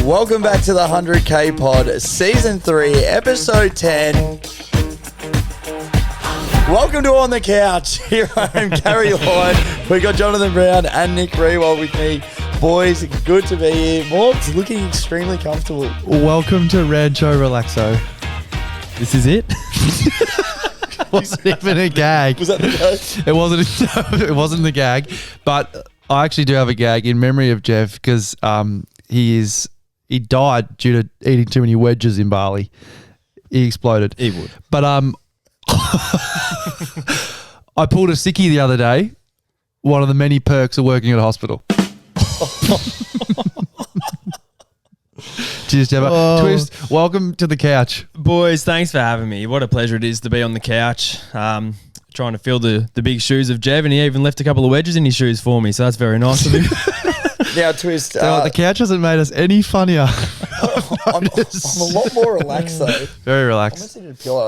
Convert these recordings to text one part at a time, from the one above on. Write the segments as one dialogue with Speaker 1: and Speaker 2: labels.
Speaker 1: Welcome back to the 100K Pod, Season 3, Episode 10. Welcome to On the Couch. Here I am, Gary Lloyd. We got Jonathan Brown and Nick Rewald with me. Boys, good to be here. Morg's looking extremely comfortable.
Speaker 2: Welcome to Rancho Relaxo.
Speaker 3: This is it?
Speaker 2: Wasn't even a gag.
Speaker 1: Was that the gag?
Speaker 2: It wasn't the gag, but I actually do have a gag in memory of Jeff because he died due to eating too many wedges in Bali. He exploded.
Speaker 3: He would.
Speaker 2: But I pulled a sickie the other day. One of the many perks of working at a hospital. Cheers, Jeff. Twist, welcome to the couch.
Speaker 3: Boys, thanks for having me. What a pleasure it is to be on the couch. Trying to fill the big shoes of Jev, and he even left a couple of wedges in his shoes for me, so that's very nice of him.
Speaker 1: Now, Twist.
Speaker 2: The couch hasn't made us any funnier.
Speaker 1: I'm a lot more relaxed, though.
Speaker 2: Very relaxed.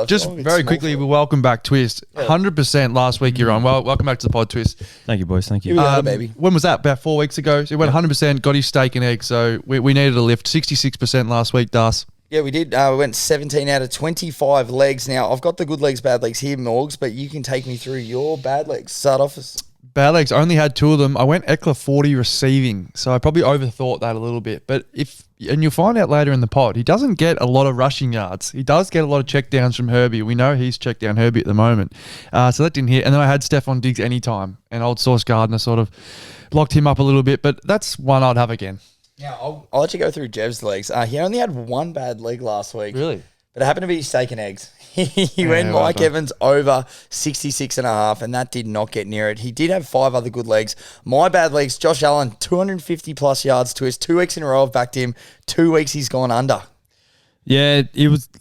Speaker 2: Just very quickly, we welcome back Twist. 100% last week you're on. Well, welcome back to the pod, Twist.
Speaker 3: Thank you, boys. Thank you.
Speaker 1: Here we are, baby.
Speaker 2: When was that? About 4 weeks ago. So he went 100%, got his steak and egg. So we needed a lift. 66% last week, Das.
Speaker 1: Yeah, we did. We went 17 out of 25 legs. Now, I've got the good legs, bad legs here, Morgs, but you can take me through your bad legs. Start off.
Speaker 2: Bad legs, only had 2 of them. I went Eckler 40 receiving, so I probably overthought that a little bit. But and you'll find out later in the pod, he doesn't get a lot of rushing yards. He does get a lot of checkdowns from Herbie. We know he's checked down Herbie at the moment. So that didn't hit. And then I had Stephon Diggs anytime, and old Sauce Gardner sort of locked him up a little bit. But that's one I'd have again.
Speaker 1: Now, I'll let you go through Jev's legs. He only had one bad leg last week.
Speaker 2: Really?
Speaker 1: But it happened to be steak and eggs. He went Mike Evans over 66.5, and that did not get near it. He did have 5 other good legs. My bad legs, Josh Allen, 250 plus yards to his 2 weeks in a row. I've backed him. 2 weeks he's gone under.
Speaker 3: Yeah,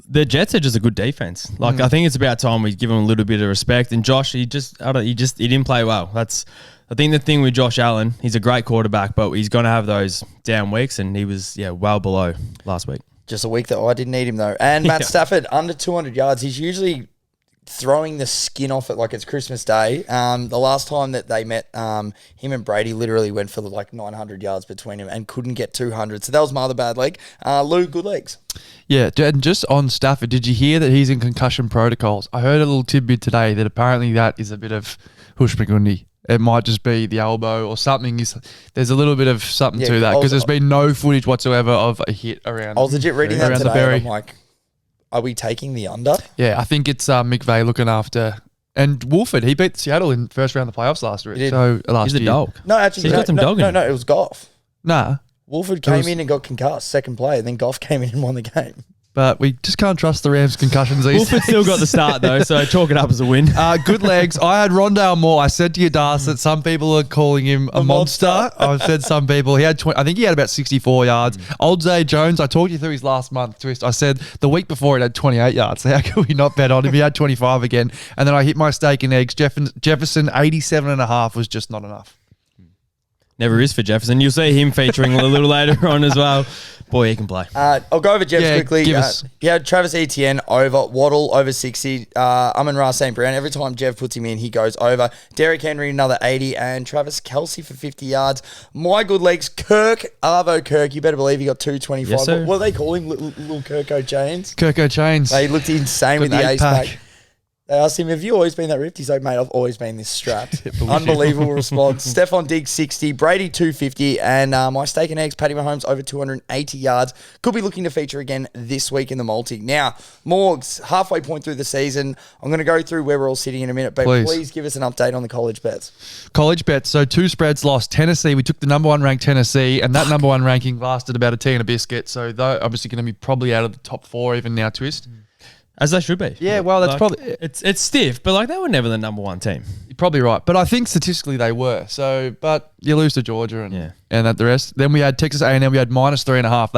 Speaker 3: the Jets are just a good defense. Like, I think it's about time we give him a little bit of respect. And Josh, he didn't play well. I think the thing with Josh Allen, he's a great quarterback, but he's going to have those down weeks, and he was well below last week.
Speaker 1: Just a week that I didn't need him, though. And Matt Stafford, under 200 yards. He's usually throwing the skin off it like it's Christmas Day. The last time that they met, him and Brady literally went for like 900 yards between him and couldn't get 200. So that was my other bad leg. Lou, good legs.
Speaker 2: Yeah, and just on Stafford, did you hear that he's in concussion protocols? I heard a little tidbit today that apparently that is a bit of hushpigundi. It might just be the elbow or something. There's a little bit of something to that because there's been no footage whatsoever of a hit around.
Speaker 1: I was legit reading that today.
Speaker 2: The berry.
Speaker 1: I'm like, are we taking the under?
Speaker 2: Yeah, I think it's McVay looking after. And Wolford, he beat Seattle in first round of the playoffs last year.
Speaker 3: He's the dog.
Speaker 1: No, actually,
Speaker 3: he's got some dog in him.
Speaker 1: No, it was Goff.
Speaker 2: Nah.
Speaker 1: Wolford came in and got concussed, second play, and then Goff came in and won the game.
Speaker 2: But we just can't trust the Rams' concussions these
Speaker 3: Wolford still got the start, though, so chalk it up as a win.
Speaker 2: Good legs. I had Rondale Moore. I said to you, Das, that some people are calling him a monster. I've said some people. He had I think he had about 64 yards. Old Zay Jones, I talked you through his last month, Twist. I said the week before he had 28 yards. So how could we not bet on him? He had 25 again. And then I hit my steak and eggs. Jefferson, 87.5 was just not enough.
Speaker 3: Never is for Jefferson. You'll see him featuring a little later on as well. Boy, he can play.
Speaker 1: I'll go over Jeff's quickly.
Speaker 2: He
Speaker 1: had Travis Etienne over, Waddle over 60, Amon-Ra St. Brown. Every time Jeff puts him in, he goes over. Derrick Henry, another 80, and Travis Kelce for 50 yards. My good legs, Arvo Kirk. You better believe he got 225.
Speaker 3: Yes, sir.
Speaker 1: What do they call him? Little Kirko Chains?
Speaker 2: Kirko Chains.
Speaker 1: He looked insane with the ace pack. They asked him, have you always been that ripped? He's like, mate, I've always been this strapped. Unbelievable response. Stephon Diggs, 60. Brady, 250. And my steak and eggs, Patty Mahomes, over 280 yards. Could be looking to feature again this week in the multi. Now, Morgs, halfway point through the season. I'm going to go through where we're all sitting in a minute, but please give us an update on the college bets.
Speaker 2: College bets. So 2 spreads lost. Tennessee, we took the number 1 ranked Tennessee, and that number 1 ranking lasted about a tea and a biscuit. So they're obviously going to be probably out of the top 4 even now, Twist.
Speaker 3: As they should be.
Speaker 2: Yeah, well, that's probably...
Speaker 3: It's stiff, but like they were never the number 1 team.
Speaker 2: You're probably right. But I think statistically they were. So, but you lose to Georgia and at the rest. Then we had Texas A&M. We had -3.5.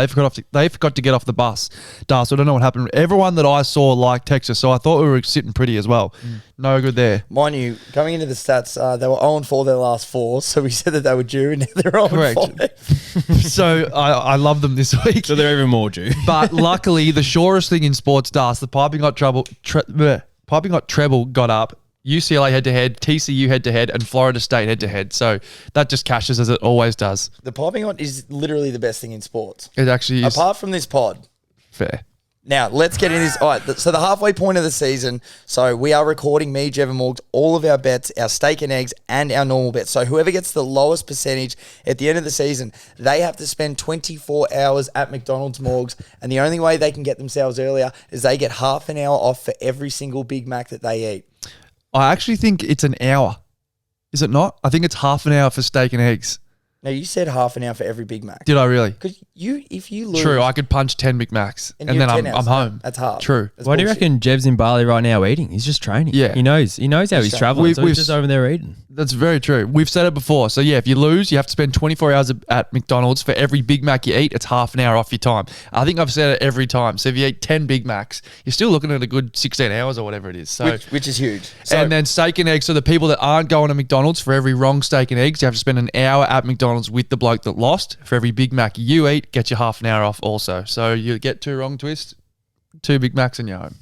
Speaker 2: They forgot to get off the bus. So I don't know what happened. Everyone that I saw liked Texas, so I thought we were sitting pretty as well. No good there.
Speaker 1: Mind you, coming into the stats, they were 0-4 their last 4, so we said that they were due, and now they're 0-5.
Speaker 2: So I love them this week.
Speaker 3: So they're even more due.
Speaker 2: But luckily, the surest thing in sports, Das, the piping hot treble got up. UCLA head-to-head, TCU head-to-head, and Florida State head-to-head. So that just cashes as it always does.
Speaker 1: The piping hot is literally the best thing in sports.
Speaker 2: It actually is.
Speaker 1: Apart from this pod.
Speaker 2: Fair.
Speaker 1: Now, let's get in this. All right, so the halfway point of the season, so we are recording, me, Jev and Morgs, all of our bets, our steak and eggs, and our normal bets. So whoever gets the lowest percentage at the end of the season, they have to spend 24 hours at McDonald's, Morgs, and the only way they can get themselves earlier is they get half an hour off for every single Big Mac that they eat.
Speaker 2: I actually think it's an hour. Is it not? I think it's half an hour for steak and eggs.
Speaker 1: Now, you said half an hour for every Big Mac.
Speaker 2: Did I really?
Speaker 1: Because if you lose...
Speaker 2: True, I could punch 10 Big Macs and then I'm home.
Speaker 1: That's hard.
Speaker 2: True.
Speaker 1: That's
Speaker 3: Why do you
Speaker 1: bullshit.
Speaker 3: reckon Jev's in Bali right now eating? He's just training.
Speaker 2: Yeah.
Speaker 3: He knows how he's traveling. So he's just over there eating.
Speaker 2: That's very true. We've said it before. So, yeah, if you lose, you have to spend 24 hours at McDonald's. For every Big Mac you eat, it's half an hour off your time. I think I've said it every time. So, if you eat 10 Big Macs, you're still looking at a good 16 hours or whatever it is. So,
Speaker 1: which is huge. So,
Speaker 2: and then steak and eggs. So, the people that aren't going to McDonald's, for every wrong steak and eggs, you have to spend an hour at McDonald's with the bloke that lost. For every Big Mac you eat, get you half an hour off also. So, you get two wrong twists, 2 Big Macs and you're home.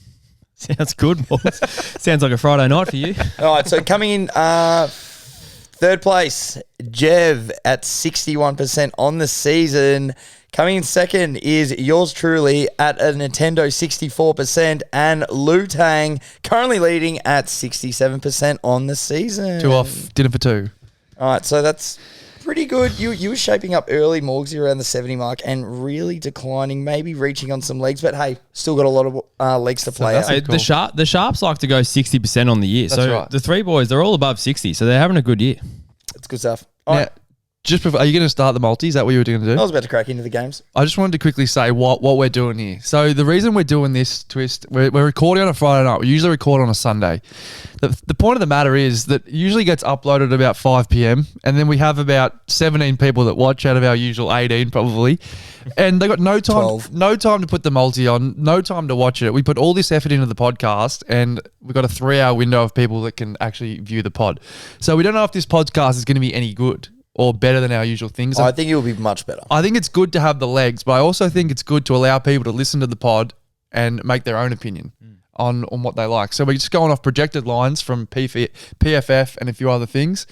Speaker 3: Sounds good, boys. Sounds like a Friday night for you.
Speaker 1: all right, so coming in third place, Jev at 61% on the season. Coming in second is yours truly at a Nintendo 64%, and Lu Tang currently leading at 67% on the season.
Speaker 2: 2 off, dinner for 2.
Speaker 1: All right, so that's pretty good. You were shaping up early, Morgsy, around the 70 mark, and really declining, maybe reaching on some legs, but hey, still got a lot of legs to play out.
Speaker 3: Hey,
Speaker 2: cool.
Speaker 3: the Sharps like to go 60% on the year.
Speaker 2: That's
Speaker 3: so
Speaker 2: right.
Speaker 3: the three boys, they're all above 60, so they're having a good year.
Speaker 1: It's good stuff. All
Speaker 2: Now,
Speaker 1: right,
Speaker 2: just before, are you going to start the multi? Is that what you were going to do?
Speaker 1: I was about to crack into the games.
Speaker 2: I just wanted to quickly say what we're doing here. So the reason we're doing this twist, we're recording on a Friday night. We usually record on a Sunday. The point of the matter is that it usually gets uploaded about 5 p.m. and then we have about 17 people that watch out of our usual 18 probably. And they got no time
Speaker 1: 12.
Speaker 2: no time to put the multi on, no time to watch it. We put all this effort into the podcast and we've got a 3-hour window of people that can actually view the pod. So we don't know if this podcast is going to be any good or better than our usual things.
Speaker 1: I think it will be much better.
Speaker 2: I think it's good to have the legs, but I also think it's good to allow people to listen to the pod and make their own opinion on what they like. So we're just going off projected lines from PFF and a few other things,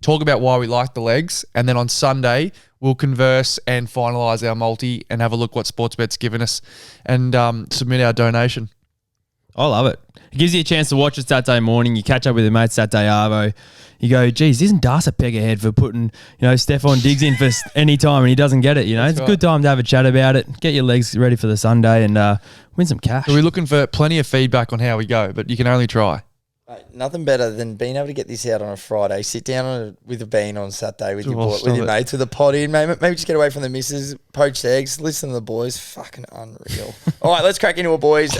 Speaker 2: talk about why we like the legs, and then on Sunday we'll converse and finalise our multi and have a look what Sportsbet's given us and submit our donation.
Speaker 3: I love it. It gives you a chance to watch it Saturday morning. You catch up with your mates Saturday arvo. You go, geez, isn't Das a peg ahead for putting, Stephon Diggs in for any time and he doesn't get it?
Speaker 2: That's
Speaker 3: It's
Speaker 2: right.
Speaker 3: a good time to have a chat about it. Get your legs ready for the Sunday and win some cash.
Speaker 2: So we're looking for plenty of feedback on how we go, but you can only try.
Speaker 1: Mate, nothing better than being able to get this out on a Friday, sit down with a bean on Saturday with
Speaker 2: Oh,
Speaker 1: your mates, with a pot in, maybe just get away from the missus, poached eggs, listen to the boys. Fucking unreal. All right, let's crack into it, boys.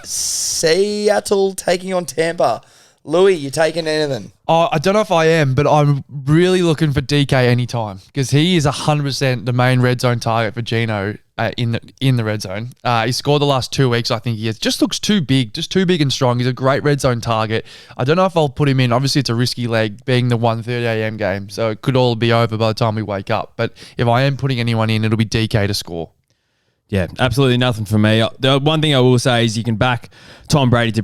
Speaker 1: Seattle taking on Tampa. Louis, you taking anything?
Speaker 2: I don't know if I am, but I'm really looking for DK anytime because he is 100% the main red zone target for Gino in the red zone. He scored the last 2 weeks, I think he has. Just looks too big and strong. He's a great red zone target. I don't know if I'll put him in. Obviously, it's a risky leg being the 1:30 a.m. game, so it could all be over by the time we wake up. But if I am putting anyone in, it'll be DK to score.
Speaker 3: Yeah, absolutely nothing for me. The one thing I will say is you can back Tom Brady to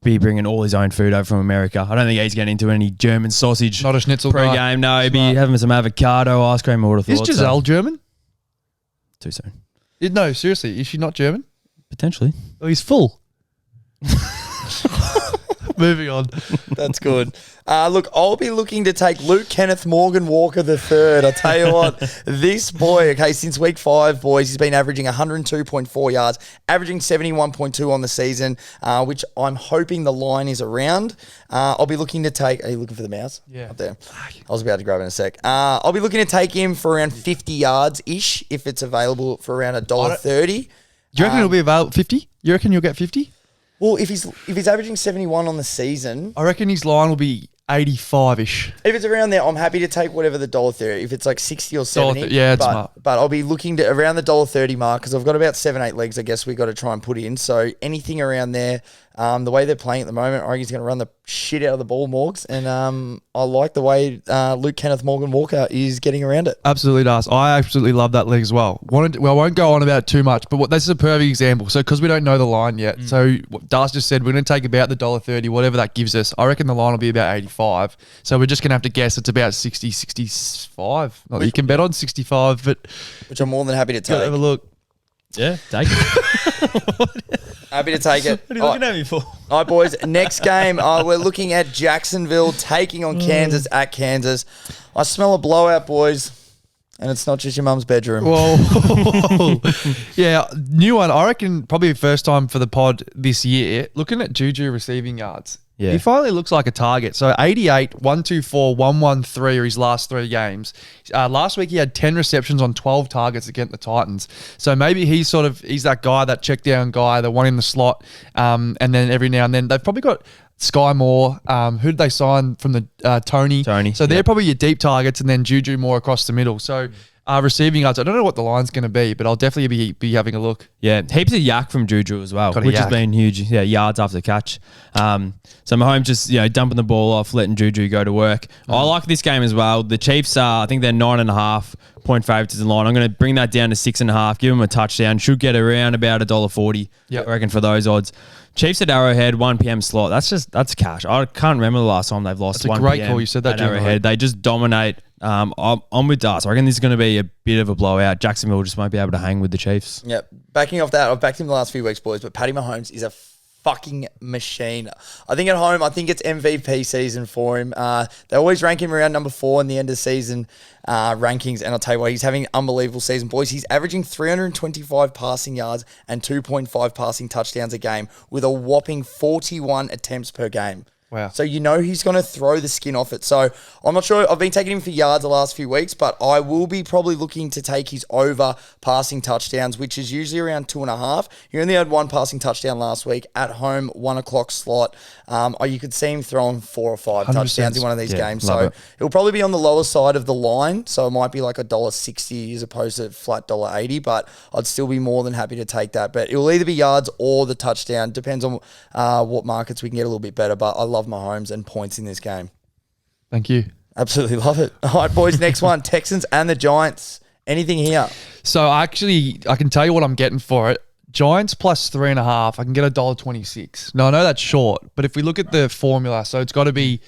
Speaker 3: be bringing all his own food over from America. I don't think he's getting into any German sausage.
Speaker 2: Not a schnitzel guy.
Speaker 3: pre-game. No, he'd be having some avocado ice cream. I would have
Speaker 2: Is
Speaker 3: thought.
Speaker 2: Giselle German?
Speaker 3: Too soon.
Speaker 2: No, seriously. Is she not German?
Speaker 3: Potentially.
Speaker 2: Oh, he's full. Moving on.
Speaker 1: That's good. Look, I'll be looking to take Luke Kenneth Morgan Walker III. I tell you what, this boy, okay, since week 5, boys, he's been averaging 102.4 yards, averaging 71.2 on the season, which I'm hoping the line is around. I'll be looking to take, are you looking for the mouse?
Speaker 2: Yeah.
Speaker 1: Up there. I was about to grab it in a sec. I'll be looking to take him for around 50 yards-ish if it's available for around $1.30.
Speaker 2: Do you reckon it'll be available 50? You reckon you'll get 50?
Speaker 1: Well, if he's averaging 71 on the season,
Speaker 2: I reckon his line will be 85-ish.
Speaker 1: if it's around there, I'm happy to take whatever the $1.30. If it's like 60 or 70,
Speaker 2: yeah, it's smart.
Speaker 1: but I'll be looking to around the $1.30 mark because I've got about 7-8 legs. I guess we got to try and put in. So anything around there, The way they're playing at the moment, I reckon he's going to run the shit out of the ball, Morgs. And I like the way Luke Kenneth Morgan Walker is getting around it.
Speaker 2: Absolutely does. I absolutely love that league as well. I won't go on about it too much, but this is a perfect example. So because we don't know the line yet, so what Das just said, we're going to take about the $1.30, whatever that gives us. I reckon the line will be about 85. So we're just going to have to guess it's about 60, 65. Not that you can bet on 65, but
Speaker 1: which I'm more than happy to take.
Speaker 2: Have a look.
Speaker 3: Yeah, take it.
Speaker 1: Happy to take it.
Speaker 3: What are you looking at me for?
Speaker 1: All right, boys. Next game, we're looking at Jacksonville taking on Kansas at Kansas. I smell a blowout, boys. And it's not just your mum's bedroom.
Speaker 2: Whoa. Yeah, new one. I reckon probably first time for the pod this year. Looking at Juju receiving yards.
Speaker 3: Yeah.
Speaker 2: He finally looks like a target. So 88, 124, 113 are his last 3 games. Last week he had 10 receptions on 12 targets against the Titans. So maybe he's that guy, that check down guy, the one in the slot. And then every now and then they've probably got Sky Moore. Who did they sign from the Tony? So they're probably your deep targets, and then Juju more across the middle. So receiving yards, I don't know what the line's going to be, but I'll definitely be having a look.
Speaker 3: Yeah, heaps of yak from Juju as well, which has been huge. Yeah, yards after the catch. So Mahomes just dumping the ball off, letting Juju go to work. I like this game as well. The Chiefs are, I think they're 9.5 point favourites in the line. I'm going to bring that down to 6.5. Give them a touchdown. Should get around about $1.40. I reckon for those odds. Chiefs at Arrowhead, 1 p.m. slot. That's cash. I can't remember the last time they've lost.
Speaker 2: That's a great call. You said that,
Speaker 3: at Arrowhead. They just dominate. I'm with Das. I reckon this is going to be a bit of a blowout. Jacksonville just won't be able to hang with the Chiefs.
Speaker 1: Yep. Backing off that, I've backed him the last few weeks, boys, but Patty Mahomes is a fucking machine. I think at home, I think it's MVP season for him. They always rank him around number 4 in the end of season rankings, and I'll tell you what, he's having an unbelievable season, boys. He's averaging 325 passing yards and 2.5 passing touchdowns a game with a whopping 41 attempts per game.
Speaker 2: Wow.
Speaker 1: So he's going to throw the skin off it. So I'm not sure. I've been taking him for yards the last few weeks, but I will be probably looking to take his over passing touchdowns, which is usually around 2.5. He only had 1 passing touchdown last week at home, 1 o'clock slot. You could see him throwing 4 or 5 touchdowns in one of these games. So it'll probably be on the lower side of the line. So it might be like $1.60 as opposed to flat $1.80, but I'd still be more than happy to take that. But it will either be yards or the touchdown. Depends on what markets we can get a little bit better, but I love Mahomes and points in this game.
Speaker 2: Thank you.
Speaker 1: Absolutely love it. All right, boys, next one. Texans and the Giants. Anything here?
Speaker 2: So I can tell you what I'm getting for it. Giants plus 3.5. I can get $1.26. Now I know that's short, but if we look at the formula, so it's got to be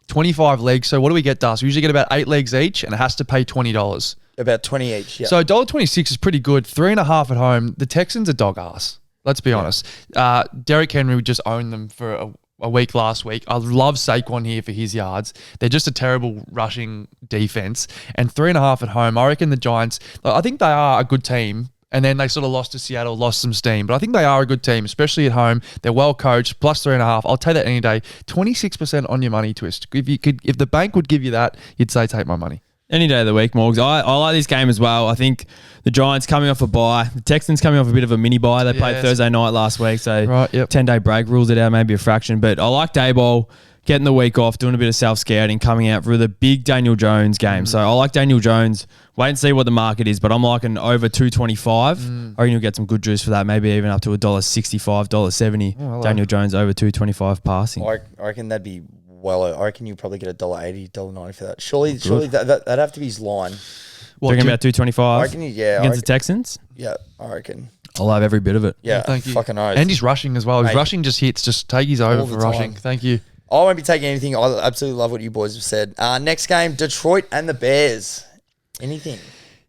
Speaker 2: 25 legs. So what do we get, Das? We usually get about 8 legs each, and it has to pay $20.
Speaker 1: About 20 each, yeah.
Speaker 2: So $1.26 is pretty good. 3.5 at home. The Texans are dog ass. Let's be honest. Derrick Henry would just own them for a week last week. I love Saquon here for his yards. They're just a terrible rushing defense. And 3.5 at home. I reckon the Giants, I think they are a good team. And then they sort of lost to Seattle, lost some steam. But I think they are a good team, especially at home. They're well coached, plus 3.5. I'll take that any day. 26% on your money twist. If the bank would give you that, you'd say take my money.
Speaker 3: Any day of the week, Morgs. I like this game as well. I think the Giants coming off a bye. The Texans coming off a bit of a mini bye. They played Thursday night last week, so 10-day break rules it out, maybe a fraction. But I like Dayball getting the week off, doing a bit of self-scouting, coming out for the big Daniel Jones game. So I like Daniel Jones. Wait and see what the market is, but I'm liking over 225. I reckon you'll get some good juice for that, maybe even up to $1.65, $1.70. Daniel Jones over 225 passing.
Speaker 1: I reckon that'd be I reckon you'll probably get $1.80, $1.90 for that. Surely that'd have to be his line.
Speaker 3: Talking about 225
Speaker 1: I reckon
Speaker 3: against the Texans?
Speaker 1: Yeah, I reckon.
Speaker 3: I'll have every bit of it.
Speaker 1: Yeah,
Speaker 2: thank you.
Speaker 1: Fucking oath.
Speaker 2: And he's rushing as well. His rushing just hits. Just take his over for rushing. Thank you.
Speaker 1: I won't be taking anything. I absolutely love what you boys have said. Next game, Detroit and the Bears. Anything?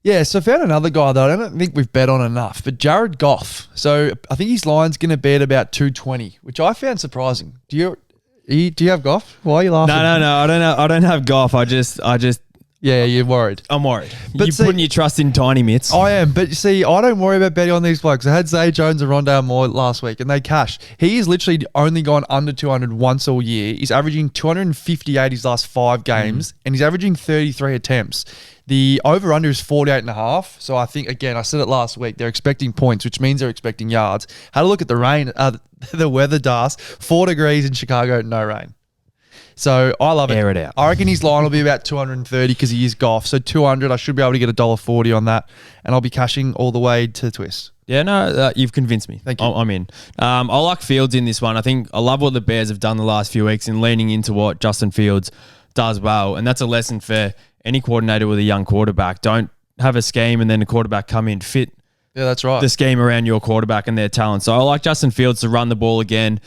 Speaker 2: Yeah, so I found another guy that I don't think we've bet on enough, but Jared Goff. So I think his line's going to bet about 220, which I found surprising. Do you have Goff? Why are you laughing?
Speaker 3: No. I don't have Goff. I just.
Speaker 2: Yeah, you're worried.
Speaker 3: I'm worried. But you're putting your trust in tiny mitts.
Speaker 2: I am, but see, I don't worry about betting on these blokes. I had Zay Jones and Rondale Moore last week, and they cashed. He has literally only gone under 200 once all year. He's averaging 258 his last 5 games, and he's averaging 33 attempts. The over-under is 48.5. So I think, again, I said it last week, they're expecting points, which means they're expecting yards. Had a look at the rain, the weather, Das. 4 degrees in Chicago, no rain. So I love it.
Speaker 3: Air it out.
Speaker 2: I reckon his line will be about 230 because he is Goff. So 200, I should be able to get $1.40 on that, and I'll be cashing all the way to the twist.
Speaker 3: Yeah, no, you've convinced me.
Speaker 2: Thank you.
Speaker 3: I'm in. I like Fields in this one. I think I love what the Bears have done the last few weeks in leaning into what Justin Fields does well. And that's a lesson for any coordinator with a young quarterback. Don't have a scheme and then the quarterback come in fit.
Speaker 2: Yeah, that's right.
Speaker 3: The scheme around your quarterback and their talent. So I like Justin Fields to run the ball again.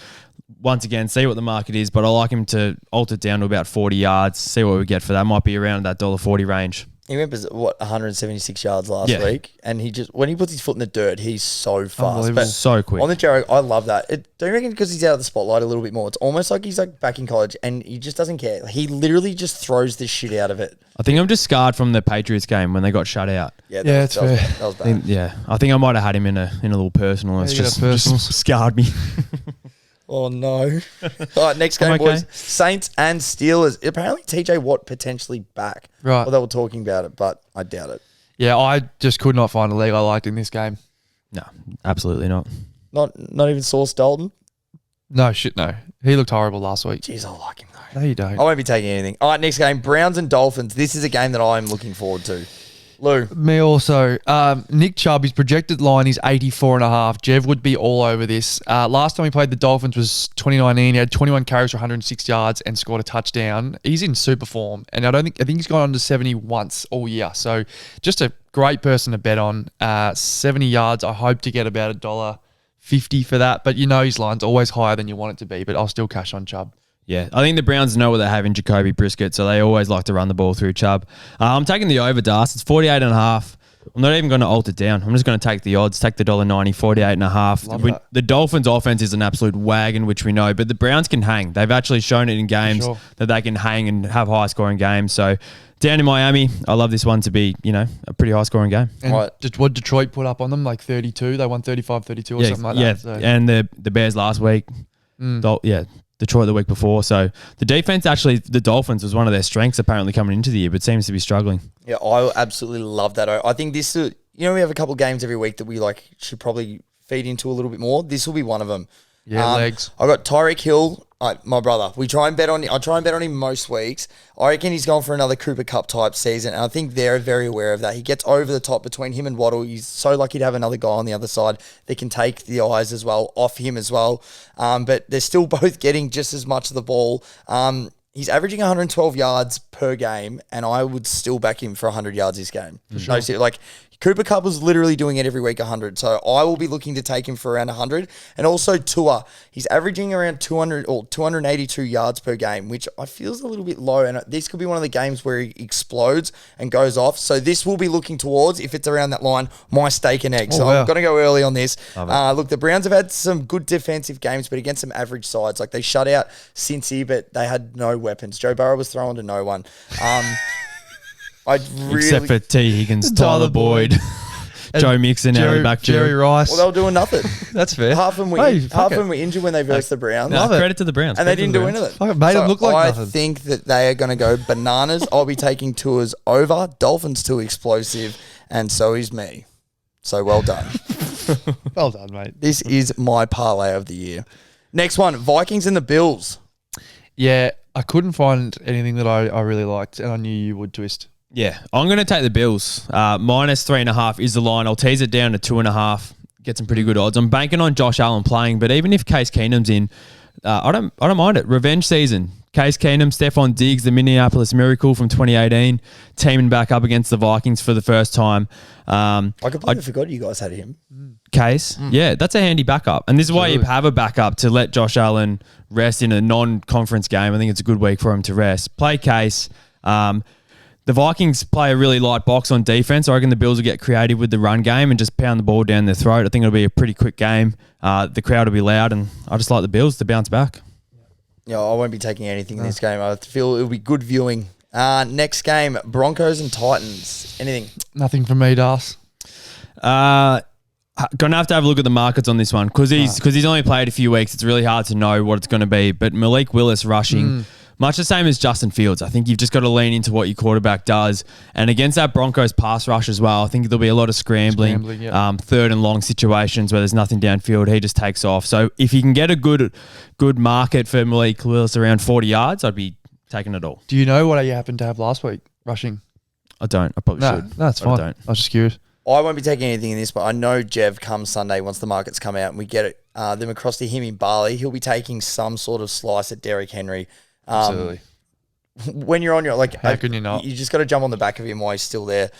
Speaker 3: Once again, see what the market is, but I like him to alter it down to about 40 yards, see what we get for that. Might be around that $1.40 range.
Speaker 1: He went, 176 yards last week, and he just, when he puts his foot in the dirt, he's so fast. But
Speaker 3: so quick.
Speaker 1: on the Jarrow, I love that. Don't you reckon because he's out of the spotlight a little bit more? It's almost like he's like back in college, and he just doesn't care. He literally just throws the shit out of it.
Speaker 3: I think I'm just scarred from the Patriots game when they got shut out.
Speaker 1: Yeah,
Speaker 2: it's fair.
Speaker 1: That was bad.
Speaker 3: I think I might have had him in a little personal. It's just scarred me.
Speaker 1: Oh, no. All right, next game, boys. Saints and Steelers. Apparently, TJ Watt potentially back.
Speaker 2: Right.
Speaker 1: Well, they were talking about it, but I doubt it.
Speaker 2: Yeah, I just could not find a leg I liked in this game.
Speaker 3: No, absolutely not.
Speaker 1: Not even Sauce Dalton?
Speaker 2: No, shit, no. He looked horrible last week.
Speaker 1: Jeez, I like him, though.
Speaker 2: No, you don't.
Speaker 1: I won't be taking anything. All right, next game. Browns and Dolphins. This is a game that I'm looking forward to. Lou.
Speaker 2: Me also. Nick Chubb, his projected line is 84.5. Jev would be all over this. Last time he played the Dolphins was 2019. He had 21 carries for 106 yards and scored a touchdown. He's in super form, and I think he's gone under 70 once all year. So just a great person to bet on. 70 yards. I hope to get about $1.50 for that, but his line's always higher than you want it to be. But I'll still cash on Chubb.
Speaker 3: Yeah, I think the Browns know what they have in Jacoby Brissett, so they always like to run the ball through Chubb. I'm taking the over, Das. It's 48.5. I'm not even going to alt it down. I'm just going to take the odds, take the $1.90, 48.5. The Dolphins' offense is an absolute wagon, which we know, but the Browns can hang. They've actually shown it in games that they can hang and have high-scoring games. So down in Miami, I love this one to be, a pretty high-scoring game.
Speaker 2: And what Detroit put up on them, like 32? They won 35-32 or something like that.
Speaker 3: Yeah,
Speaker 2: so.
Speaker 3: And the Bears last week. Detroit the week before. So the defense, actually, the Dolphins was one of their strengths apparently coming into the year, but seems to be struggling.
Speaker 1: Yeah, I absolutely love that. I think this, we have a couple of games every week that we should probably feed into a little bit more. This will be one of them.
Speaker 2: Yeah, legs.
Speaker 1: I got Tyreek Hill, my brother. I try and bet on him most weeks. I reckon he's gone for another Cooper Cup type season, and I think they're very aware of that. He gets over the top between him and Waddle. He's so lucky to have another guy on the other side that can take the eyes as well off him as well. But they're still both getting just as much of the ball. He's averaging 112 yards per game, and I would still back him for 100 yards this game. Sure. No, Cooper Cup was literally doing it every week 100, so I will be looking to take him for around 100. And also Tua, he's averaging around 200 or 282 yards per game, which I feel is a little bit low. And this could be one of the games where he explodes and goes off. So this will be looking towards, if it's around that line, my steak and egg. So I'm going to go early on this. Look, the Browns have had some good defensive games, but against some average sides. Like they shut out Cincy, but they had no weapons. Joe Burrow was throwing to no one.
Speaker 3: Except for T. Higgins, Tyler Boyd, Joe Mixon,
Speaker 2: Jerry Rice.
Speaker 1: Well, they were doing nothing.
Speaker 2: That's fair.
Speaker 1: Half of them were injured when they versed the Browns.
Speaker 3: Credit to the Browns.
Speaker 1: And they didn't do anything.
Speaker 2: It made them look like nothing.
Speaker 1: I think that they are going to go bananas. I'll be taking Tua's over. Dolphins too explosive, and so is me. So well done.
Speaker 2: Well done, mate.
Speaker 1: This is my parlay of the year. Next one, Vikings and the Bills.
Speaker 2: Yeah, I couldn't find anything that I really liked, and I knew you would twist.
Speaker 3: Yeah, I'm going to take the Bills. Minus 3.5 is the line. I'll tease it down to 2.5. Get some pretty good odds. I'm banking on Josh Allen playing, but even if Case Keenum's in, I don't mind it. Revenge season. Case Keenum, Stephon Diggs, the Minneapolis Miracle from 2018, teaming back up against the Vikings for the first time.
Speaker 1: I completely forgot you guys had him.
Speaker 3: Case, yeah, that's a handy backup. And this is why you have a backup, to let Josh Allen rest in a non-conference game. I think it's a good week for him to rest. Play Case. The Vikings play a really light box on defense. I reckon the Bills will get creative with the run game and just pound the ball down their throat. I think it'll be a pretty quick game. The crowd will be loud, and I just like the Bills to bounce back. Yeah,
Speaker 1: I won't be taking anything in this game. I feel it'll be good viewing. Next game, Broncos and Titans. Anything?
Speaker 2: Nothing from me, Das.
Speaker 3: Gonna have to have a look at the markets on this one because he's only played a few weeks. It's really hard to know what it's going to be. But Malik Willis rushing. Much the same as Justin Fields. I think you've just got to lean into what your quarterback does. And against that Broncos pass rush as well, I think there'll be a lot of scrambling third and long situations where there's nothing downfield. He just takes off. So if you can get a good market for Malik Willis around 40 yards, I'd be taking it all.
Speaker 2: Do you know what you happened to have last week rushing?
Speaker 3: I don't. I probably should.
Speaker 2: No, that's fine. I was just curious.
Speaker 1: I won't be taking anything in this, but I know Jev comes Sunday once the markets come out and we get it, them across to him in Bali. He'll be taking some sort of slice at Derrick Henry.
Speaker 2: Absolutely.
Speaker 1: When you're on your
Speaker 2: how can you not?
Speaker 1: You just got to jump on the back of him while he's still there.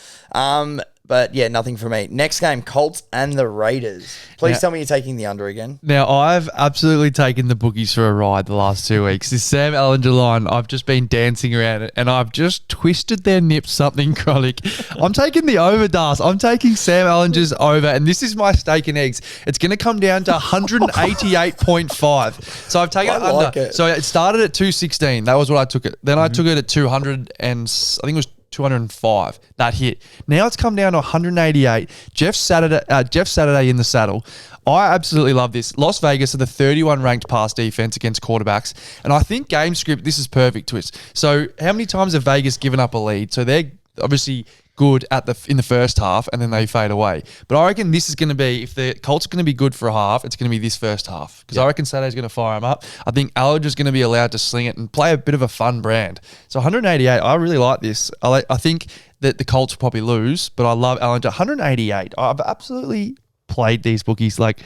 Speaker 1: But yeah, nothing for me. Next game, Colts and the Raiders. Please tell me you're taking the under again.
Speaker 2: Now, I've absolutely taken the bookies for a ride the last 2 weeks. This Sam Ellinger line, I've just been dancing around it, and I've just twisted their nips something chronic. I'm taking the over, Das. I'm taking Sam Ellinger's over, and this is my steak and eggs. It's going to come down to 188.5. So I've taken it under. So it started at 216. That was what I took it. Then I took it at 200, and I think it was 205. That hit. Now it's come down to 188. Jeff Saturday in the saddle. I absolutely love this. Las Vegas are the 31 ranked pass defense against quarterbacks, and I think game script, this is perfect twist. So how many times have Vegas given up a lead? So they're obviously good in the first half, and then they fade away. But I reckon this is going to be, if the Colts are going to be good for a half, it's going to be this first half, because I reckon Saturday's going to fire them up. I think Allen's going to be allowed to sling it and play a bit of a fun brand. So 188, I really like this. I think that the Colts will probably lose, but I love Allen. 188, I've absolutely played these bookies like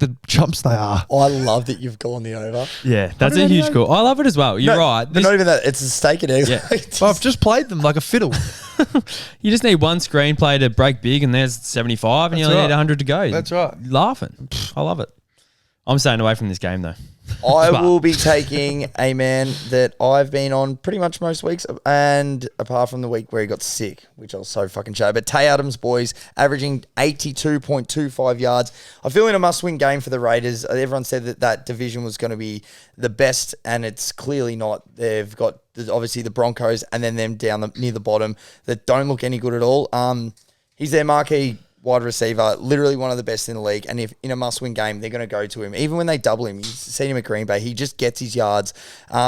Speaker 2: the chumps they are.
Speaker 1: I love that you've gone the over.
Speaker 3: Yeah, that's a huge call. I love it as well. You're right.
Speaker 1: But not even that. It's a steak and eggs.
Speaker 3: Yeah.
Speaker 2: I've just played them like a fiddle.
Speaker 3: You just need one screenplay to break big, and there's 75, and you only need 100 to go.
Speaker 2: That's right.
Speaker 3: Laughing. I love it. I'm staying away from this game, though.
Speaker 1: I will be taking a man that I've been on pretty much most weeks, and apart from the week where he got sick, which I was so fucking shy. But Tay Adams, boys, averaging 82.25 yards. I feel in a must-win game for the Raiders. Everyone said that division was going to be the best, and it's clearly not. They've got obviously the Broncos and then them down near the bottom that don't look any good at all. He's their marquee wide receiver, literally one of the best in the league. And if in a must-win game, they're going to go to him. Even when they double him, you've seen him at Green Bay, he just gets his yards.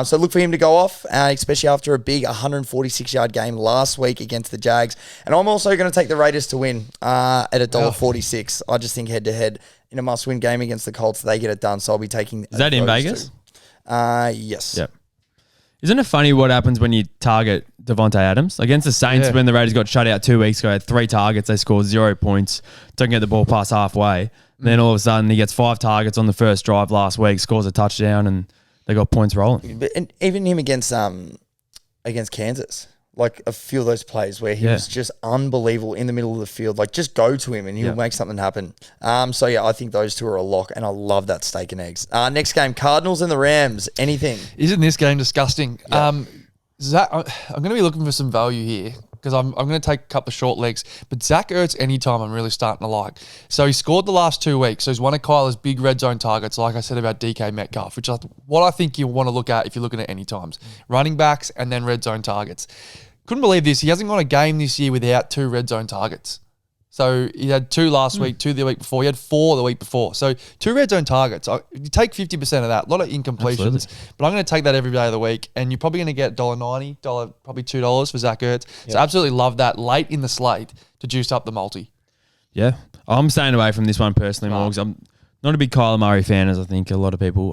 Speaker 1: So look for him to go off, especially after a big 146-yard game last week against the Jags. And I'm also going to take the Raiders to win at $1.46. I just think head-to-head in a must-win game against the Colts, they get it done. So I'll be taking...
Speaker 3: Is that in Vegas?
Speaker 1: Yes.
Speaker 3: Yep. Isn't it funny what happens when you target Devontae Adams? Against the Saints, when the Raiders got shut out 2 weeks ago, had 3 targets, they scored 0 points, don't get the ball past halfway. Then all of a sudden, he gets 5 targets on the first drive last week, scores a touchdown, and they got points rolling.
Speaker 1: And even him against Kansas, like a few of those plays where he was just unbelievable in the middle of the field. Like, just go to him and he'll make something happen. So, yeah, I think those two are a lock, and I love that steak and eggs. Next game, Cardinals and the Rams. Anything?
Speaker 2: Isn't this game disgusting? Yeah. Zach, I'm going to be looking for some value here because I'm going to take a couple of short legs. But Zach Ertz anytime I'm really starting to like. So he scored the last 2 weeks. So he's one of Kyler's big red zone targets, like I said about DK Metcalf, which is what I think you want to look at if you're looking at any times. Running backs and then red zone targets. Couldn't believe this. He hasn't got a game this year without 2 red zone targets. So he had 2 last week, 2 the week before. He had 4 the week before. So 2 red zone targets. You take 50% of that. A lot of incompletions. Absolutely. But I'm going to take that every day of the week. And you're probably going to get $1.90, probably $2 for Zach Ertz. Yep. So absolutely love that late in the slate to juice up the multi.
Speaker 3: Yeah. I'm staying away from this one personally, Morgs. I'm not a big Kyler Murray fan, as I think a lot of people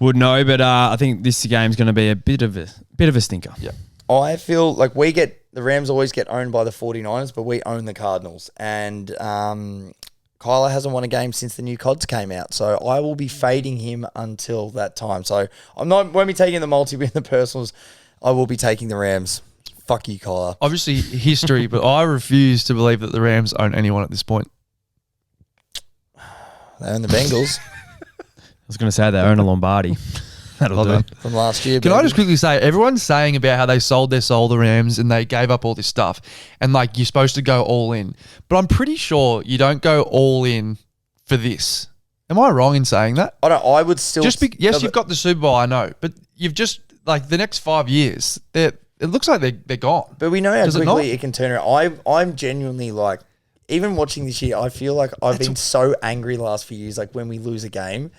Speaker 3: would know. But I think this game's going to be a bit of a stinker.
Speaker 2: Yeah.
Speaker 1: I feel like the Rams always get owned by the 49ers, but we own the Cardinals. And Kyler hasn't won a game since the new CODs came out. So I will be fading him until that time. So won't be taking the multi in the personals. I will be taking the Rams. Fuck you, Kyler.
Speaker 2: Obviously history, but I refuse to believe that the Rams own anyone at this point.
Speaker 1: They own the Bengals.
Speaker 3: I was going to say they own a Lombardi. That'll do.
Speaker 1: From last year.
Speaker 2: Can I just quickly say, everyone's saying about how they sold their soul, the Rams, and they gave up all this stuff. And, like, you're supposed to go all in. But I'm pretty sure you don't go all in for this. Am I wrong in saying that?
Speaker 1: I would still...
Speaker 2: Yes, you've got the Super Bowl, I know. But you've just, like, the next 5 years, it looks like they're gone.
Speaker 1: But we know how quickly it can turn around. I'm genuinely, like, even watching this year, I feel like I've been so angry the last few years, like, when we lose a game.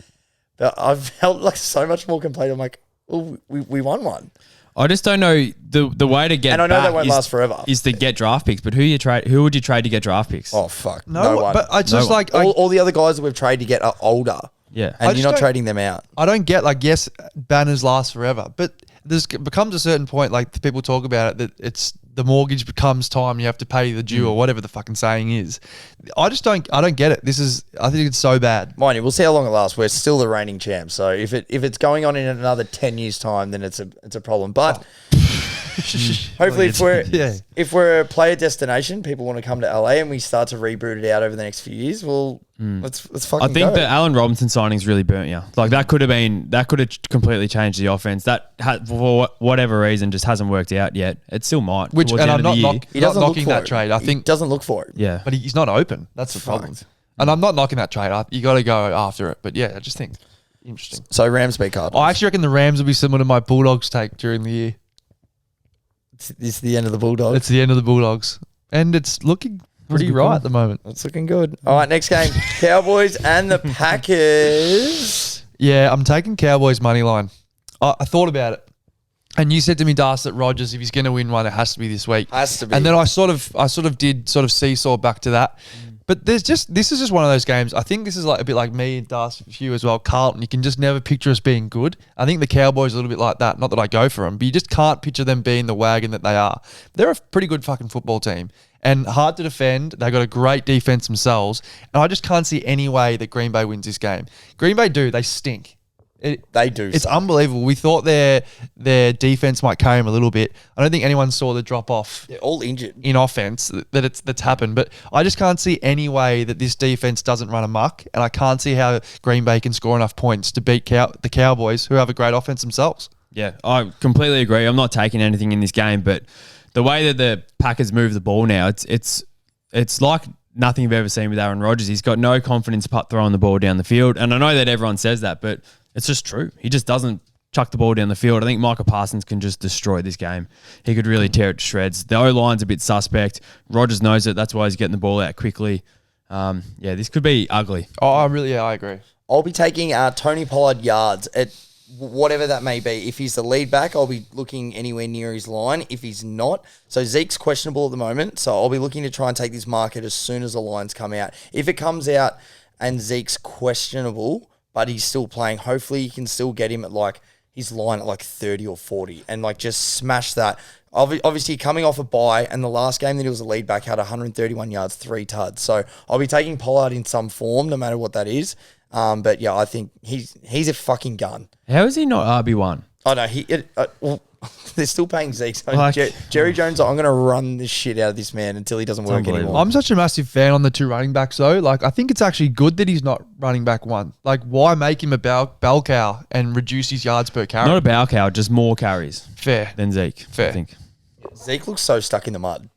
Speaker 1: But I've felt like so much more complete. I'm like, well, we won one.
Speaker 3: I just don't know the way to get.
Speaker 1: And I know that won't last forever.
Speaker 3: Is to get draft picks, but who would you trade to get draft picks?
Speaker 1: Oh fuck,
Speaker 2: no one. But I just
Speaker 1: all the other guys that we've traded to get are older.
Speaker 3: Yeah,
Speaker 1: and you're not trading them out.
Speaker 2: I don't get banners last forever, but there becomes a certain point, like people talk about it, that it's the mortgage becomes time, you have to pay the due or whatever the fucking saying is. I don't get it. I think it's so bad.
Speaker 1: Mind you, we'll see how long it lasts. We're still the reigning champs. So if it's going on in another 10 years time, then it's a problem. But hopefully if we're a player destination, people want to come to LA and we start to reboot it out over the next few years, well, let's fucking
Speaker 3: I think
Speaker 1: go.
Speaker 3: the Allen Robinson signing's really burnt you. Like that could have completely changed the offense. That for whatever reason just hasn't worked out yet. It still might.
Speaker 2: Which, and I'm not knocking that trade. I think
Speaker 1: he doesn't look for it.
Speaker 3: Yeah,
Speaker 2: but he's not open. That's the problem. And I'm not knocking that trade. You got to go after it. But yeah, I just think interesting.
Speaker 1: So Rams beat Cardinals.
Speaker 2: I actually reckon the Rams will be similar to my Bulldogs take during the year.
Speaker 1: It's the end of the Bulldogs.
Speaker 2: It's the end of the Bulldogs, and it's looking pretty right at the moment.
Speaker 1: It's looking good. All right, next game, Cowboys and the Packers.
Speaker 2: Yeah, I'm taking Cowboys money line. I thought about it, and you said to me, Das, that Rodgers, if he's going to win one, it has to be this week.
Speaker 1: Has to be.
Speaker 2: And then I sort of did seesaw back to that. But this is just one of those games. I think this is like a bit like me and Das, you as well, Carlton. You can just never picture us being good. I think the Cowboys are a little bit like that. Not that I go for them, but you just can't picture them being the wagon that they are. They're a pretty good fucking football team and hard to defend. They've got a great defense themselves, and I just can't see any way that Green Bay wins this game. Green Bay they stink.
Speaker 1: They do.
Speaker 2: It's unbelievable. We thought their defense might carry them a little bit. I don't think anyone saw the drop off.
Speaker 1: They're all injured
Speaker 2: in offense that's happened. But I just can't see any way that this defense doesn't run amok, and I can't see how Green Bay can score enough points to beat the Cowboys, who have a great offense themselves.
Speaker 3: Yeah, I completely agree. I'm not taking anything in this game, but the way that the Packers move the ball now, it's like nothing you've ever seen with Aaron Rodgers. He's got no confidence throwing the ball down the field, and I know that everyone says that, but it's just true. He just doesn't chuck the ball down the field. I think Micah Parsons can just destroy this game. He could really tear it to shreds. The O-line's a bit suspect. Rodgers knows it. That's why he's getting the ball out quickly. This could be ugly.
Speaker 2: Oh, I agree.
Speaker 1: I'll be taking Tony Pollard yards at whatever that may be. If he's the lead back, I'll be looking anywhere near his line. If he's not, so Zeke's questionable at the moment, so I'll be looking to try and take this market as soon as the lines come out. If it comes out and Zeke's questionable, but he's still playing, hopefully you can still get him at like his line at like 30 or 40 and like just smash that. Obviously coming off a bye, and the last game that he was a lead back had 131 yards, 3 tuds. So I'll be taking Pollard in some form, no matter what that is. But yeah, I think he's a fucking gun.
Speaker 3: How is he not RB1?
Speaker 1: Oh no, they're still paying Zeke. So Jerry Jones, I'm going to run the shit out of this man until he doesn't work anymore.
Speaker 2: I'm such a massive fan on the 2 running backs though. Like I think it's actually good that he's not running back 1. Like why make him a bell cow and reduce his yards per carry?
Speaker 3: Not a bell cow, just more carries.
Speaker 2: Fair.
Speaker 3: Than Zeke.
Speaker 2: Fair.
Speaker 3: I think.
Speaker 1: Zeke looks so stuck in the mud.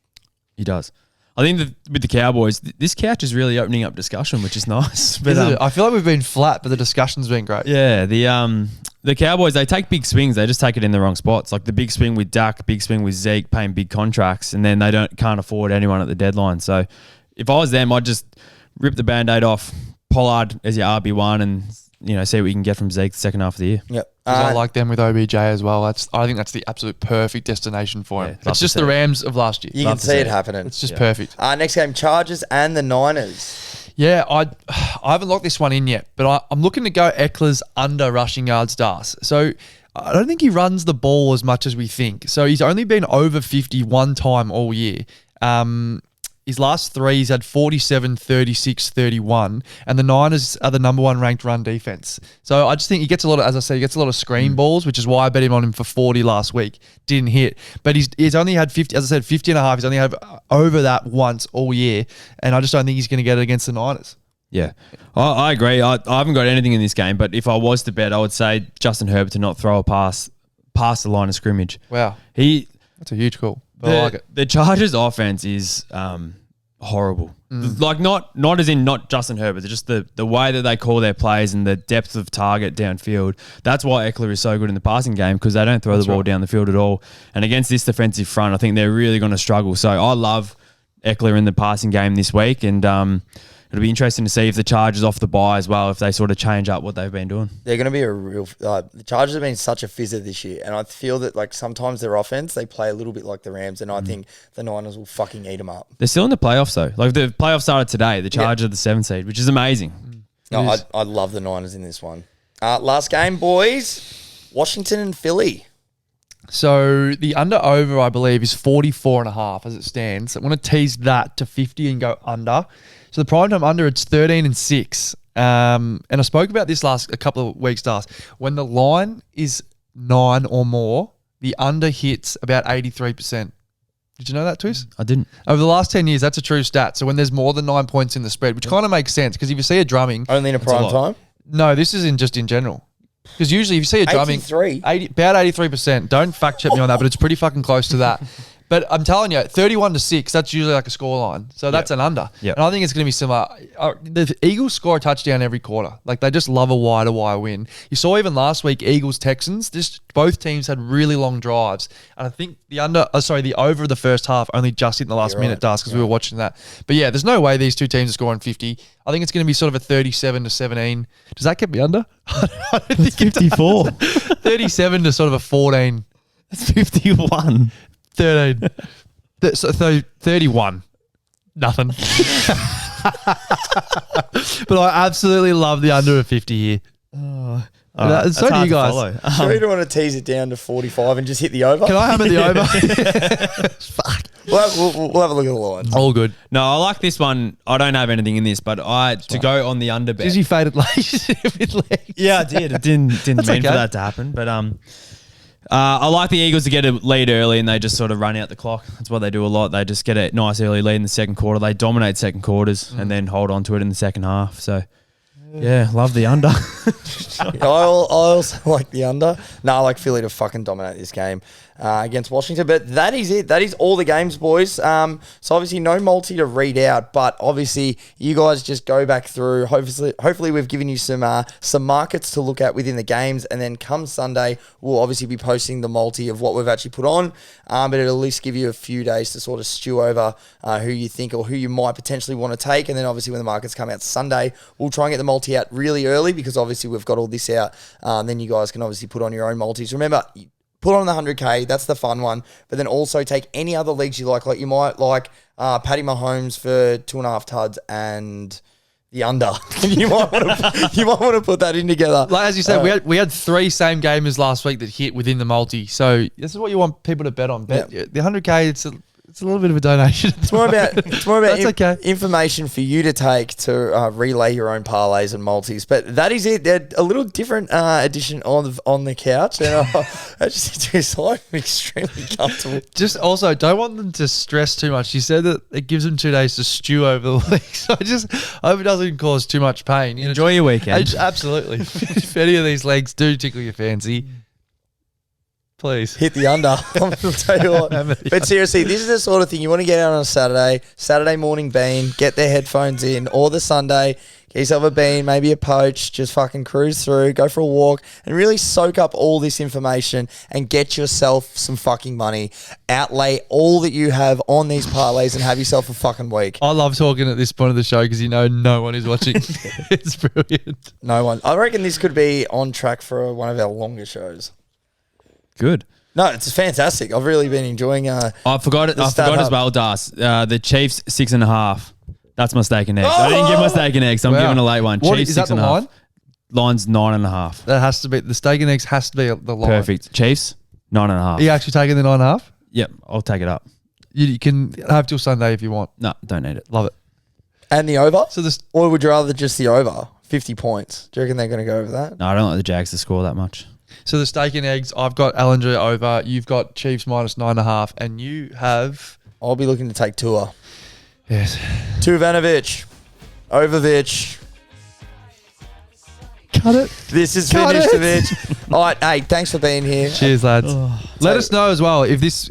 Speaker 3: He does. I think that with the Cowboys, this couch is really opening up discussion, which is nice.
Speaker 2: But I feel like we've been flat, but the discussion's been great.
Speaker 3: Yeah, the Cowboys, they take big swings. They just take it in the wrong spots. Like the big swing with Dak, big swing with Zeke, paying big contracts, and then they can't afford anyone at the deadline. So if I was them, I'd just rip the Band-Aid off, Pollard as your RB1, and see what we can get from Zeke the second half of the year.
Speaker 1: Yep.
Speaker 2: I like them with OBJ as well. I think that's the absolute perfect destination for him. It's just the Rams of last year.
Speaker 1: You can see it happening.
Speaker 2: It's just perfect.
Speaker 1: Next game, Chargers and the Niners.
Speaker 2: Yeah, I haven't locked this one in yet, but I'm looking to go Eckler's under rushing yards Das. So I don't think he runs the ball as much as we think. So he's only been over 50 one time all year. His last 3, he's had 47, 36, 31, and the Niners are the number 1 ranked run defense. So I just think he gets a lot of screen balls, which is why I bet him on him for 40 last week. Didn't hit. But he's only had 50, as I said, 50 and a half. He's only had over that once all year, and I just don't think he's going to get it against the Niners.
Speaker 3: Yeah, I agree. I haven't got anything in this game, but if I was to bet, I would say Justin Herbert to not throw a pass past the line of scrimmage.
Speaker 2: Wow. That's a huge call. I like it.
Speaker 3: The Chargers offense is horrible. Like not as in not Justin Herbert, just the way that they call their plays and the depth of target downfield. That's why Eckler is so good in the passing game, because they don't throw the ball down the field at all. And against this defensive front, I think they're really going to struggle. So I love Eckler in the passing game this week, and it'll be interesting to see if the Chargers off the bye as well, if they sort of change up what they've been doing.
Speaker 1: They're going to be a real... the Chargers have been such a fizzer this year, and I feel that like sometimes their offense, they play a little bit like the Rams, and I think the Niners will fucking eat them up.
Speaker 3: They're still in the playoffs though. Like the playoffs started today. The Chargers are the 7th seed, which is amazing.
Speaker 1: No, I love the Niners in this one. Last game, boys. Washington and Philly.
Speaker 2: So the under-over, I believe, is 44.5 as it stands. I want to tease that to 50 and go under. So the prime time under, it's 13-6. And I spoke about this a couple of weeks last. When the line is 9 or more, the under hits about 83%. Did you know that, Twist?
Speaker 3: I didn't.
Speaker 2: Over the last 10 years, that's a true stat. So when there's more than 9 points in the spread, which kind of makes sense, because if you see a drumming...
Speaker 1: Only in a prime time?
Speaker 2: No, this is just in general. Because usually if you see a drumming...
Speaker 1: 83?
Speaker 2: About 83%. Don't fact check me on that, but it's pretty fucking close to that. But I'm telling you, 31-6, that's usually like a scoreline. So that's an under.
Speaker 3: Yep.
Speaker 2: And I think it's going to be similar. The Eagles score a touchdown every quarter. Like, they just love a wire-to-wire win. You saw even last week, Eagles-Texans, both teams had really long drives. And I think the over of the first half only just hit in the last minute, because we were watching that. But yeah, there's no way these two teams are scoring 50. I think it's going to be sort of a 37-17. Does that get me under? I don't think
Speaker 3: 54.
Speaker 2: 37 to sort of a 14.
Speaker 3: That's 51.
Speaker 2: 13. So 31. Nothing. But I absolutely love the under of 50 here. So do you guys.
Speaker 1: Sure you don't want to tease it down to 45 and just hit the over?
Speaker 2: Can I hammer the over? Fuck.
Speaker 1: We'll have a look at the lines.
Speaker 2: All good.
Speaker 3: No, I like this one. I don't have anything in this, but go on the under bet.
Speaker 2: Because you faded with legs.
Speaker 3: Yeah, I did. It didn't mean for that to happen. But I like the Eagles to get a lead early and they just sort of run out the clock. That's what they do a lot. They just get a nice early lead in the second quarter. They dominate second quarters and then hold on to it in the second half. So, yeah, love the under.
Speaker 1: I also like the under. No, I like Philly to fucking dominate this game against Washington. But that is it. That is all the games, boys. So obviously no multi to read out, but obviously you guys just go back through. Hopefully we've given you some markets to look at within the games, and then come Sunday we'll obviously be posting the multi of what we've actually put on. But it'll at least give you a few days to sort of stew over who you think or who you might potentially want to take. And then obviously when the markets come out Sunday, we'll try and get the multi out really early, because obviously we've got all this out. Then you guys can obviously put on your own multis. Remember, put on the 100K, that's the fun one. But then also take any other leagues you like. Like you might like Patty Mahomes for 2.5 tuds and the under. you might want to put that in together.
Speaker 2: Like as you said, we had 3 same gamers last week that hit within the multi. So this is what you want people to bet on. Bet the 100K. It's a little bit of a donation.
Speaker 1: It's more about information for you to take to relay your own parlays and multis. But that is it. They're a little different edition on the couch. And I just I'm extremely comfortable.
Speaker 2: Just also don't want them to stress too much. You said that it gives them 2 days to stew over the week. So I just hope it doesn't cause too much pain.
Speaker 3: Enjoy your weekend.
Speaker 2: Absolutely. If any of these legs do tickle your fancy, please
Speaker 1: hit the under. I'll tell you what. But seriously, this is the sort of thing you want to get out on a Saturday morning bean, get their headphones in, or the Sunday, get yourself a bean, maybe a poach, just fucking cruise through, go for a walk, and really soak up all this information and get yourself some fucking money. Outlay all that you have on these parlays and have yourself a fucking week.
Speaker 2: I love talking at this point of the show because no one is watching. It's brilliant.
Speaker 1: No one. I reckon this could be on track for one of our longer shows.
Speaker 3: Good.
Speaker 1: No, it's fantastic. I've really been enjoying.
Speaker 3: I forgot as well, Das. The Chiefs 6.5. That's my steak and eggs. I didn't give my steak and eggs. So I'm giving a late one.
Speaker 2: What
Speaker 3: Chiefs
Speaker 2: is that
Speaker 3: 6.5.
Speaker 2: the line?
Speaker 3: Line's 9.5.
Speaker 2: That has to be the steak and eggs. Has to be the line.
Speaker 3: Perfect. Chiefs 9.5.
Speaker 2: Are you actually taking the 9.5?
Speaker 3: Yep, I'll take it up.
Speaker 2: You can have till Sunday if you want.
Speaker 3: No, don't need it.
Speaker 2: Love it.
Speaker 1: And the over?
Speaker 2: So this,
Speaker 1: or would you rather just the over? 50 points. Do you reckon they're going to go over that?
Speaker 3: No, I don't like the Jags to score that much.
Speaker 2: So the steak and eggs, I've got Allinger over. You've got Chiefs minus 9.5, and you have.
Speaker 1: I'll be looking to take Tua.
Speaker 2: Yes.
Speaker 1: Tuvanovic. Ovovich.
Speaker 2: Cut it.
Speaker 1: This is finished, Vich. All right, hey, thanks for being here.
Speaker 2: Cheers, lads. Let us know as well if this.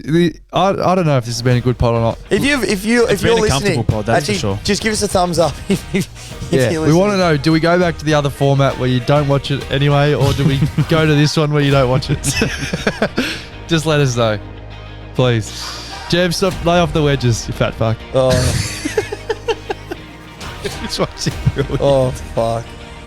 Speaker 2: I don't know if this has been a good pod or not.
Speaker 1: If you're listening,
Speaker 3: pod, that's
Speaker 1: actually,
Speaker 3: for sure.
Speaker 1: Just give us a thumbs up.
Speaker 2: We want to know: do we go back to the other format where you don't watch it anyway, or do we go to this one where you don't watch it? Just let us know, please. Jeb, stop, lay off the wedges, you fat fuck.
Speaker 1: Oh,
Speaker 2: It's watching.
Speaker 1: oh fuck.